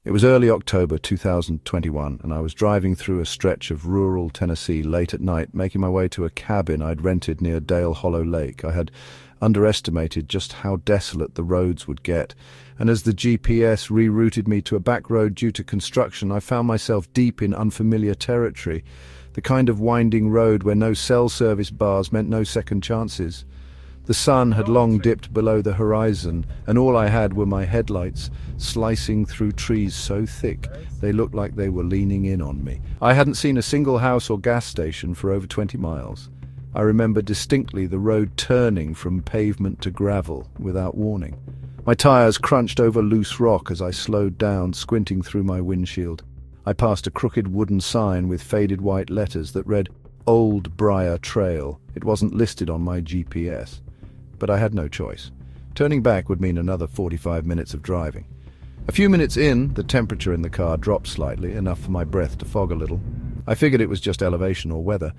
It was early October 2021, and I was driving through a stretch of rural Tennessee late at night, making my way to a cabin I'd rented near Dale Hollow Lake. I had underestimated just how desolate the roads would get, and as the GPS rerouted me to a back road due to construction, I found myself deep in unfamiliar territory, the kind of winding road where no cell service bars meant no second chances. The sun had long dipped below the horizon, and all I had were my headlights, slicing through trees so thick they looked like they were leaning in on me. I hadn't seen a single house or gas station for over 20 miles. I remember distinctly the road turning from pavement to gravel without warning. My tires crunched over loose rock as I slowed down, squinting through my windshield. I passed a crooked wooden sign with faded white letters that read, "Old Briar Trail." It wasn't listed on my GPS. But I had no choice. Turning back would mean another 45 minutes of driving. A few minutes in, the temperature in the car dropped slightly, enough for my breath to fog a little. I figured it was just elevation or weather.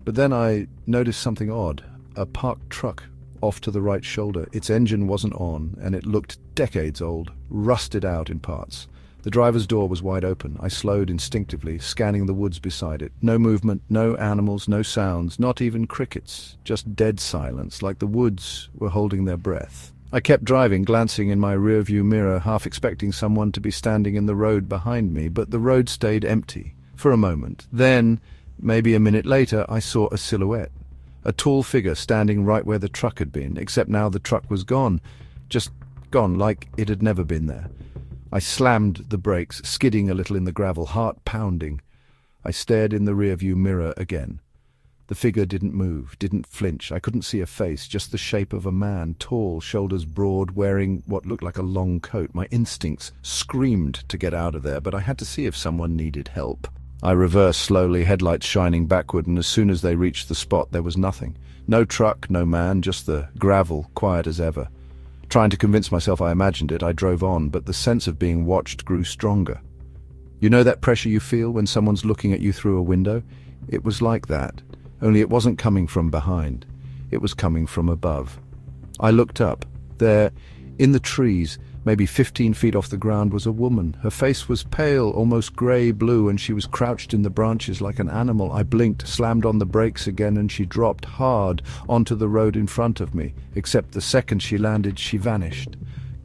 But then I noticed something odd. A parked truck off to the right shoulder. Its engine wasn't on, and it looked decades old, rusted out in parts. The driver's door was wide open. I slowed instinctively, scanning the woods beside it. No movement, no animals, no sounds, not even crickets. Just dead silence, like the woods were holding their breath. I kept driving, glancing in my rearview mirror, half expecting someone to be standing in the road behind me, but the road stayed empty for a moment. Then, maybe a minute later, I saw a silhouette. A tall figure standing right where the truck had been, except now the truck was gone. Just gone, like it had never been there. I slammed the brakes, skidding a little in the gravel, heart pounding. I stared in the rearview mirror again. The figure didn't move, didn't flinch. I couldn't see a face, just the shape of a man, tall, shoulders broad, wearing what looked like a long coat. My instincts screamed to get out of there, but I had to see if someone needed help. I reversed slowly, headlights shining backward, and as soon as they reached the spot, there was nothing. No truck, no man, just the gravel, quiet as ever. Trying to convince myself I imagined it, I drove on, but the sense of being watched grew stronger. You know that pressure you feel when someone's looking at you through a window? It was like that, only it wasn't coming from behind. It was coming from above. I looked up. There, in the trees, maybe 15 feet off the ground, was a woman. Her face was pale, almost grey-blue, and she was crouched in the branches like an animal. I blinked, slammed on the brakes again, and she dropped hard onto the road in front of me. Except the second she landed, she vanished.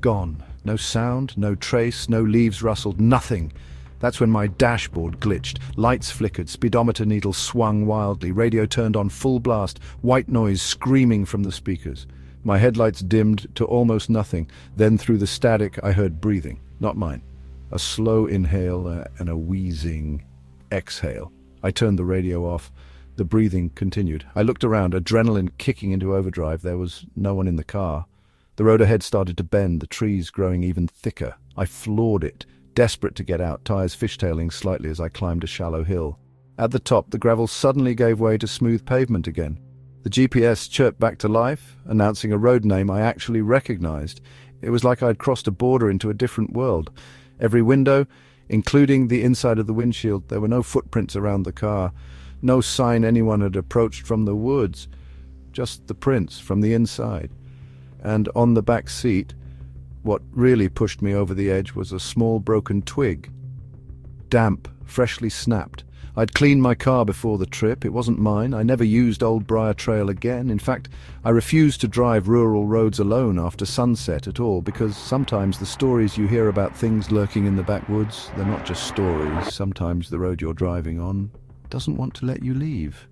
Gone. No sound, no trace, no leaves rustled, nothing. That's when my dashboard glitched. Lights flickered, speedometer needle swung wildly, radio turned on full blast, white noise screaming from the speakers. My headlights dimmed to almost nothing. Then through the static I heard breathing, not mine. A slow inhale and a wheezing exhale. I turned the radio off. The breathing continued. I looked around, adrenaline kicking into overdrive. There was no one in the car. The road ahead started to bend, the trees growing even thicker. I floored it, desperate to get out, tires fishtailing slightly as I climbed a shallow hill. At the top, the gravel suddenly gave way to smooth pavement again. The GPS chirped back to life, announcing a road name I actually recognized. It was like I'd crossed a border into a different world. Every window, including the inside of the windshield, there were no footprints around the car, no sign anyone had approached from the woods, just the prints from the inside. And on the back seat, what really pushed me over the edge was a small broken twig. Damp, freshly snapped. I'd cleaned my car before the trip. It wasn't mine. I never used Old Briar Trail again. In fact, I refused to drive rural roads alone after sunset at all, because sometimes the stories you hear about things lurking in the backwoods, they're not just stories. Sometimes the road you're driving on doesn't want to let you leave.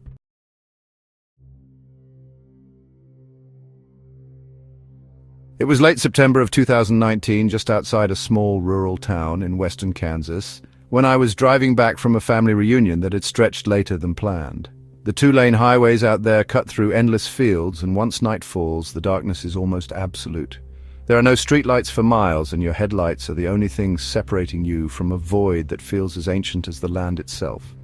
It was late September of 2019, just outside a small rural town in western Kansas, when I was driving back from a family reunion that had stretched later than planned. The two-lane highways out there cut through endless fields, and once night falls, the darkness is almost absolute. There are no streetlights for miles, and your headlights are the only things separating you from a void that feels as ancient as the land itself.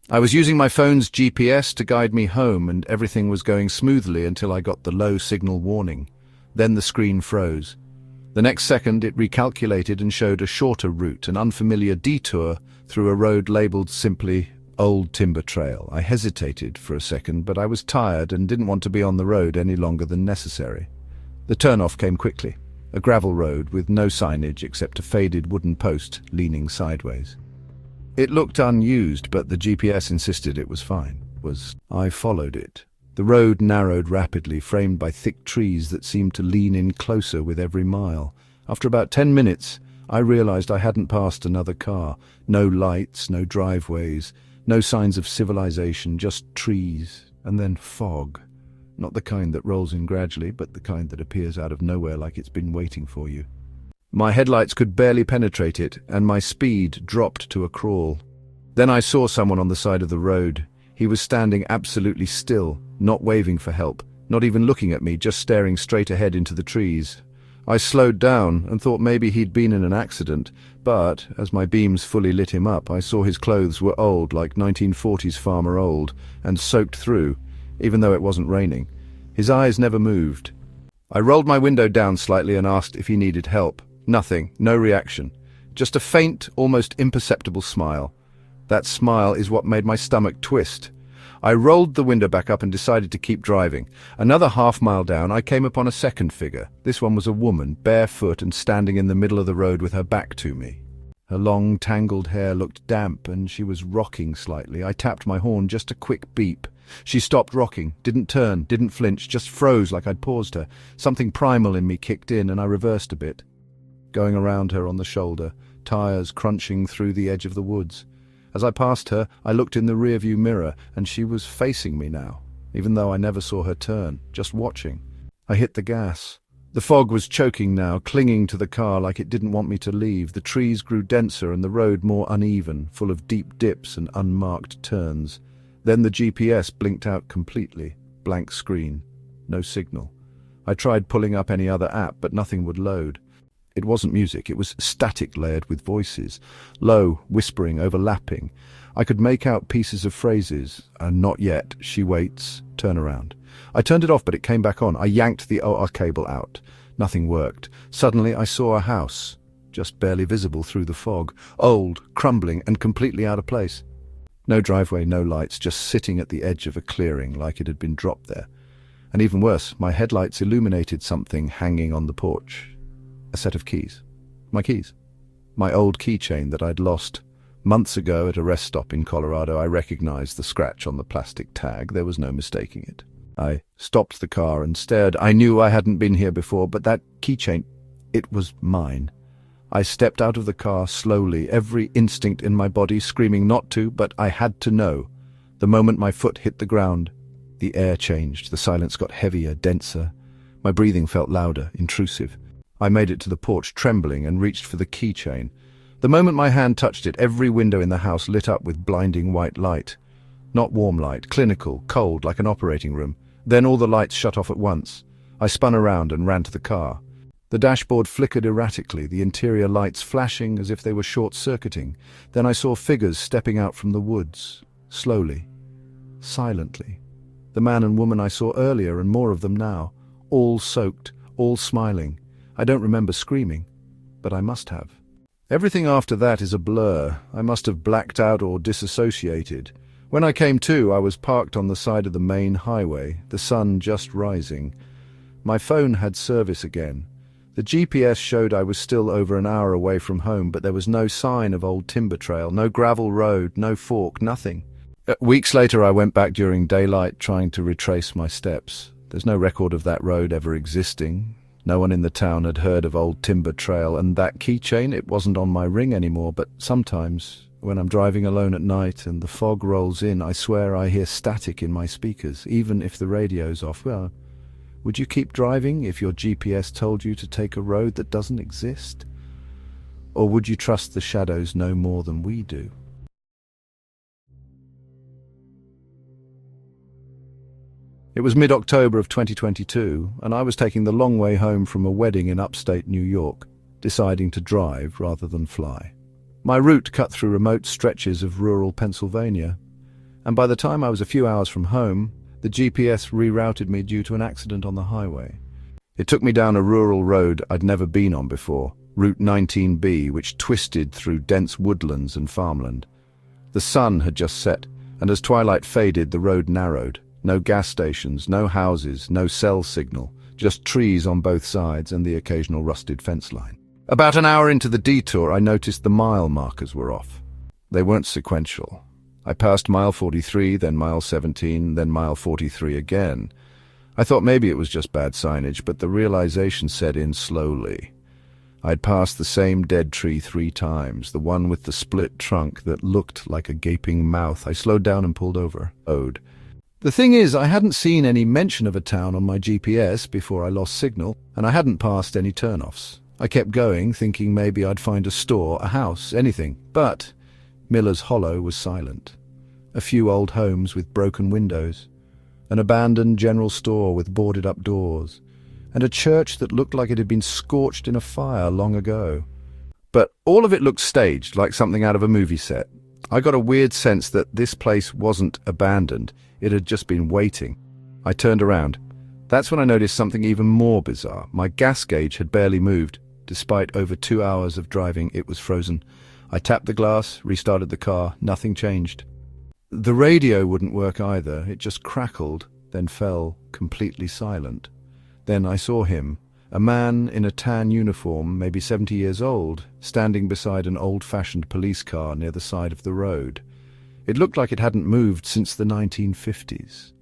I was using my phone's GPS to guide me home, and everything was going smoothly until I got the low signal warning. Then the screen froze. The next second it recalculated and showed a shorter route, an unfamiliar detour through a road labeled simply Old Timber Trail. I hesitated for a second, but I was tired and didn't want to be on the road any longer than necessary. The turnoff came quickly. a gravel road with no signage except a faded wooden post leaning sideways. It looked unused, but the GPS insisted it was fine. I followed it. The road narrowed rapidly, framed by thick trees that seemed to lean in closer with every mile. After about 10 minutes, I realized I hadn't passed another car. No lights, no driveways, no signs of civilization, just trees, and then fog. Not the kind that rolls in gradually, but the kind that appears out of nowhere like it's been waiting for you. My headlights could barely penetrate it, and my speed dropped to a crawl. Then I saw someone on the side of the road. He was standing absolutely still, not waving for help, not even looking at me, just staring straight ahead into the trees. I slowed down and thought maybe he'd been in an accident, but as my beams fully lit him up, I saw his clothes were old, like 1940s farmer old, and soaked through, even though it wasn't raining. His eyes never moved. I rolled my window down slightly and asked if he needed help. Nothing, no reaction. Just a faint, almost imperceptible smile. That smile is what made my stomach twist. I rolled the window back up and decided to keep driving. Another half-mile down, I came upon a second figure. This one was a woman, barefoot and standing in the middle of the road with her back to me. Her long, tangled hair looked damp and she was rocking slightly. I tapped my horn, just a quick beep. She stopped rocking, didn't turn, didn't flinch, just froze like I'd paused her. Something primal in me kicked in and I reversed a bit, going around her on the shoulder, tires crunching through the edge of the woods. As I passed her, I looked in the rearview mirror, and she was facing me now, even though I never saw her turn, just watching. I hit the gas. The fog was choking now, clinging to the car like it didn't want me to leave. The trees grew denser and the road more uneven, full of deep dips and unmarked turns. Then the GPS blinked out completely. Blank screen. No signal. I tried pulling up any other app, but nothing would load. It wasn't music, it was static layered with voices, low, whispering, overlapping. I could make out pieces of phrases, and not yet, she waits, turn around. I turned it off, but it came back on. I yanked the OR cable out. Nothing worked. Suddenly I saw a house, just barely visible through the fog, old, crumbling, and completely out of place. No driveway, no lights, just sitting at the edge of a clearing like it had been dropped there. And even worse, my headlights illuminated something hanging on the porch. A set of keys. My keys. My old keychain that I'd lost months ago at a rest stop in Colorado. I recognized the scratch on the plastic tag. There was no mistaking it. I stopped the car and stared. I knew I hadn't been here before, but that keychain, it was mine. I stepped out of the car slowly, every instinct in my body screaming not to, but I had to know. The moment my foot hit the ground, the air changed. The silence got heavier, denser. My breathing felt louder, intrusive. I made it to the porch, trembling, and reached for the keychain. The moment my hand touched it, every window in the house lit up with blinding white light. Not warm light, clinical, cold, like an operating room. Then all the lights shut off at once. I spun around and ran to the car. The dashboard flickered erratically, the interior lights flashing as if they were short-circuiting. Then I saw figures stepping out from the woods, slowly, silently. The man and woman I saw earlier, and more of them now, all soaked, all smiling. I don't remember screaming, but I must have. Everything after that is a blur. I must have blacked out or disassociated. When I came to, I was parked on the side of the main highway, the sun just rising. My phone had service again. The GPS showed I was still over an hour away from home, but there was no sign of old timber trail, no gravel road, no fork, nothing. Weeks later I went back during daylight, trying to retrace my steps. There's no record of that road ever existing. No one in the town had heard of old timber trail, and that keychain, it wasn't on my ring anymore, but sometimes, when I'm driving alone at night and the fog rolls in, I swear I hear static in my speakers, even if the radio's off. Well, would you keep driving if your GPS told you to take a road that doesn't exist? Or would you trust the shadows no more than we do? It was mid-October of 2022, and I was taking the long way home from a wedding in upstate New York, deciding to drive rather than fly. My route cut through remote stretches of rural Pennsylvania, and by the time I was a few hours from home, the GPS rerouted me due to an accident on the highway. It took me down a rural road I'd never been on before, Route 19B, which twisted through dense woodlands and farmland. The sun had just set, and as twilight faded, the road narrowed. No gas stations, no houses, no cell signal, just trees on both sides and the occasional rusted fence line. About an hour into the detour, I noticed the mile markers were off. They weren't sequential. I passed mile 43, then mile 17, then mile 43 again. I thought maybe it was just bad signage, but the realization set in slowly. I'd passed the same dead tree 3 times, the one with the split trunk that looked like a gaping mouth. I slowed down and pulled over. The thing is, I hadn't seen any mention of a town on my GPS before I lost signal, and I hadn't passed any turnoffs. I kept going, thinking maybe I'd find a store, a house, anything. But Miller's Hollow was silent. A few old homes with broken windows, an abandoned general store with boarded-up doors, and a church that looked like it had been scorched in a fire long ago. But all of it looked staged, like something out of a movie set. I got a weird sense that this place wasn't abandoned. It had just been waiting. I turned around. That's when I noticed something even more bizarre. My gas gauge had barely moved. Despite over 2 hours of driving, it was frozen. I tapped the glass, restarted the car. Nothing changed. The radio wouldn't work either. It just crackled, then fell completely silent. Then I saw him, a man in a tan uniform, maybe 70 years old, standing beside an old-fashioned police car near the side of the road. It looked like it hadn't moved since the 1950s.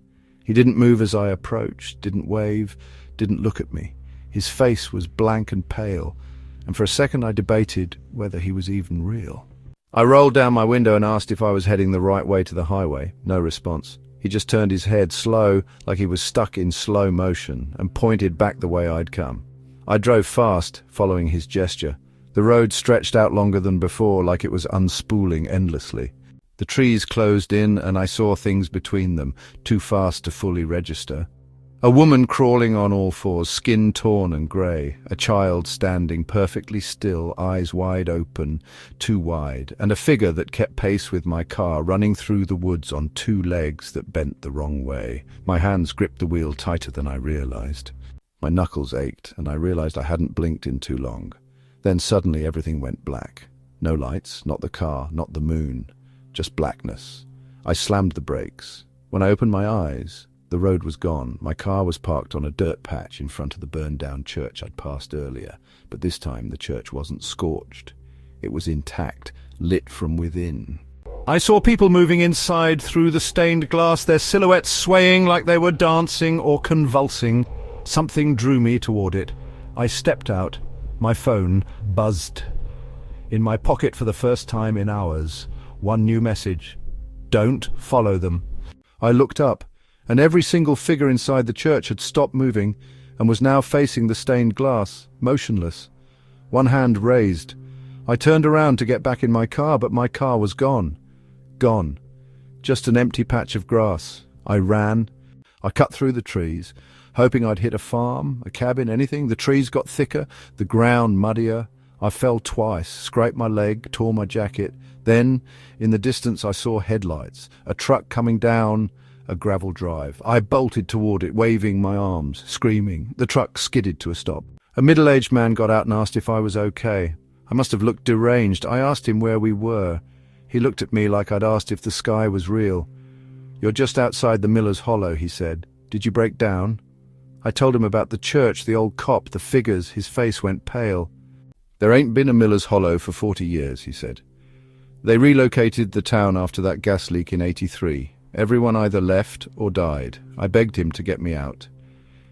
He didn't move as I approached, didn't wave, didn't look at me. His face was blank and pale, and for a second I debated whether he was even real. I rolled down my window and asked if I was heading the right way to the highway. No response. He just turned his head slow, like he was stuck in slow motion, and pointed back the way I'd come. I drove fast, following his gesture. The road stretched out longer than before, like it was unspooling endlessly. The trees closed in, and I saw things between them, too fast to fully register. A woman crawling on all fours, skin torn and grey, a child standing perfectly still, eyes wide open, too wide, and a figure that kept pace with my car, running through the woods on 2 legs that bent the wrong way. My hands gripped the wheel tighter than I realized. My knuckles ached, and I realized I hadn't blinked in too long. Then suddenly everything went black. No lights, not the car, not the moon, just blackness. I slammed the brakes. When I opened my eyes, the road was gone. My car was parked on a dirt patch in front of the burned-down church I'd passed earlier, but this time the church wasn't scorched. It was intact, lit from within. I saw people moving inside through the stained glass, their silhouettes swaying like they were dancing or convulsing. Something drew me toward it. I stepped out. My phone buzzed. In my pocket for the first time in hours, one new message. Don't follow them. I looked up, and every single figure inside the church had stopped moving and was now facing the stained glass, motionless. One hand raised. I turned around to get back in my car, but my car was gone. Gone. Just an empty patch of grass. I ran. I cut through the trees, hoping I'd hit a farm, a cabin, anything. The trees got thicker, the ground muddier. I fell twice, scraped my leg, tore my jacket. Then, in the distance, I saw headlights, a truck coming down a gravel drive. I bolted toward it, waving my arms, screaming. The truck skidded to a stop. A middle-aged man got out and asked if I was okay. I must have looked deranged. I asked him where we were. He looked at me like I'd asked if the sky was real. "You're just outside the Miller's Hollow," he said. "Did you break down?" I told him about the church, the old cop, the figures. His face went pale. "There ain't been a Miller's Hollow for 40 years, he said. "They relocated the town after that gas leak in '83. Everyone either left or died. I begged him to get me out.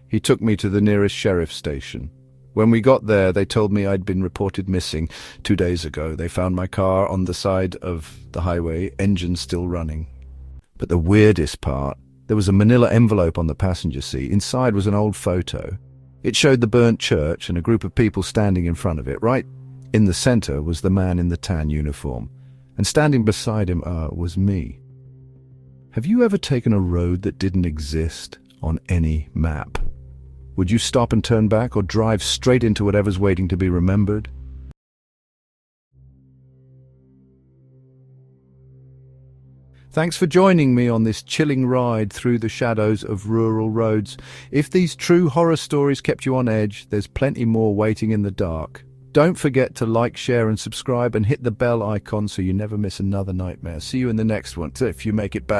He took me to the nearest sheriff's station. When we got there, they told me I'd been reported missing 2 days ago. They found my car on the side of the highway, engine still running. But the weirdest part, there was a manila envelope on the passenger seat. Inside was an old photo. It showed the burnt church and a group of people standing in front of it. Right in the center was the man in the tan uniform, and standing beside him was me. Have you ever taken a road that didn't exist on any map? Would you stop and turn back, or drive straight into whatever's waiting to be remembered? Thanks for joining me on this chilling ride through the shadows of rural roads. If these true horror stories kept you on edge, there's plenty more waiting in the dark. Don't forget to like, share and subscribe, and hit the bell icon so you never miss another nightmare. See you in the next one, if you make it back.